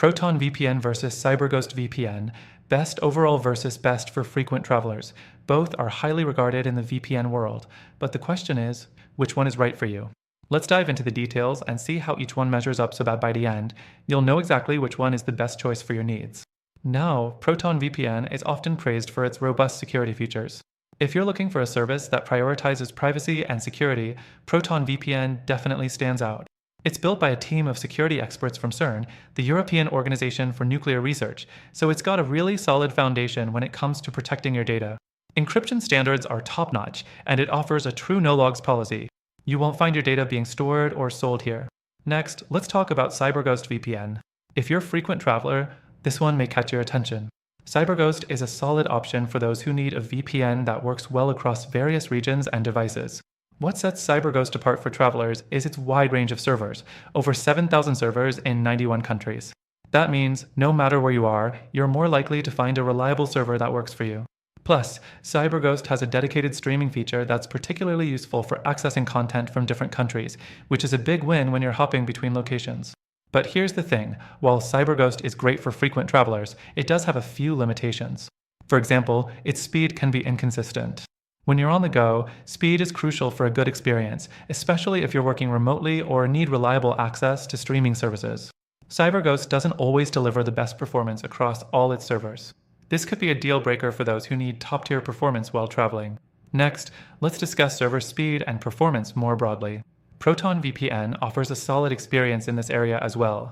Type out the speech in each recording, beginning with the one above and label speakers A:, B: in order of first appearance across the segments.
A: Proton VPN versus CyberGhost VPN, best overall versus best for frequent travelers. Both are highly regarded in the VPN world, but the question is, which one is right for you? Let's dive into the details and see how each one measures up so that by the end, you'll know exactly which one is the best choice for your needs. Now, Proton VPN is often praised for its robust security features. If you're looking for a service that prioritizes privacy and security, Proton VPN definitely stands out. It's built by a team of security experts from CERN, the European Organization for Nuclear Research, so it's got a really solid foundation when it comes to protecting your data. Encryption standards are top-notch, and it offers a true no-logs policy. You won't find your data being stored or sold here. Next, let's talk about CyberGhost VPN. If you're a frequent traveler, this one may catch your attention. CyberGhost is a solid option for those who need a VPN that works well across various regions and devices. What sets CyberGhost apart for travelers is its wide range of servers, over 7,000 servers in 91 countries. That means, no matter where you are, you're more likely to find a reliable server that works for you. Plus, CyberGhost has a dedicated streaming feature that's particularly useful for accessing content from different countries, which is a big win when you're hopping between locations. But here's the thing, while CyberGhost is great for frequent travelers, it does have a few limitations. For example, its speed can be inconsistent. When you're on the go, speed is crucial for a good experience, especially if you're working remotely or need reliable access to streaming services. CyberGhost doesn't always deliver the best performance across all its servers. This could be a deal breaker for those who need top-tier performance while traveling. Next, let's discuss server speed and performance more broadly. Proton VPN offers a solid experience in this area as well.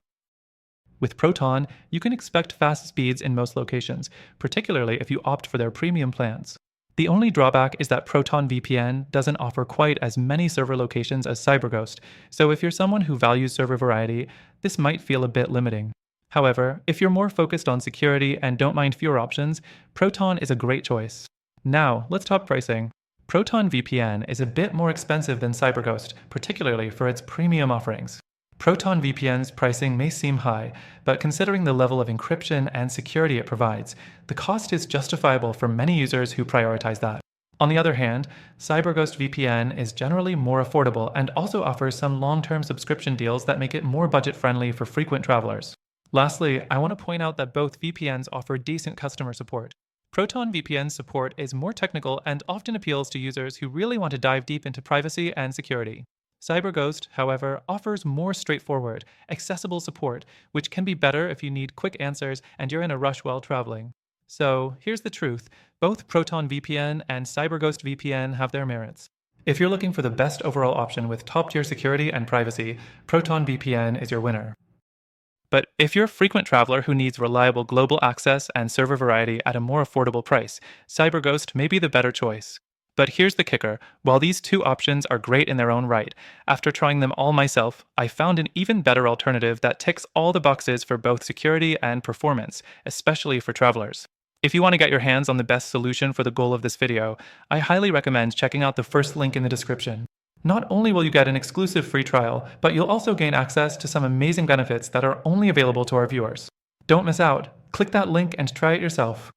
A: With Proton, you can expect fast speeds in most locations, particularly if you opt for their premium plans. The only drawback is that Proton VPN doesn't offer quite as many server locations as CyberGhost, so if you're someone who values server variety, this might feel a bit limiting. However, if you're more focused on security and don't mind fewer options, Proton is a great choice. Now, let's talk pricing. Proton VPN is a bit more expensive than CyberGhost, particularly for its premium offerings. Proton VPN's pricing may seem high, but considering the level of encryption and security it provides, the cost is justifiable for many users who prioritize that. On the other hand, CyberGhost VPN is generally more affordable and also offers some long-term subscription deals that make it more budget-friendly for frequent travelers. Lastly, I want to point out that both VPNs offer decent customer support. Proton VPN's support is more technical and often appeals to users who really want to dive deep into privacy and security. CyberGhost, however, offers more straightforward, accessible support, which can be better if you need quick answers and you're in a rush while traveling. So, here's the truth. Both Proton VPN and CyberGhost VPN have their merits. If you're looking for the best overall option with top-tier security and privacy, Proton VPN is your winner. But if you're a frequent traveler who needs reliable global access and server variety at a more affordable price, CyberGhost may be the better choice. But here's the kicker, while these two options are great in their own right, after trying them all myself, I found an even better alternative that ticks all the boxes for both security and performance, especially for travelers. If you want to get your hands on the best solution for the goal of this video, I highly recommend checking out the first link in the description. Not only will you get an exclusive free trial, but you'll also gain access to some amazing benefits that are only available to our viewers. Don't miss out. Click that link and try it yourself.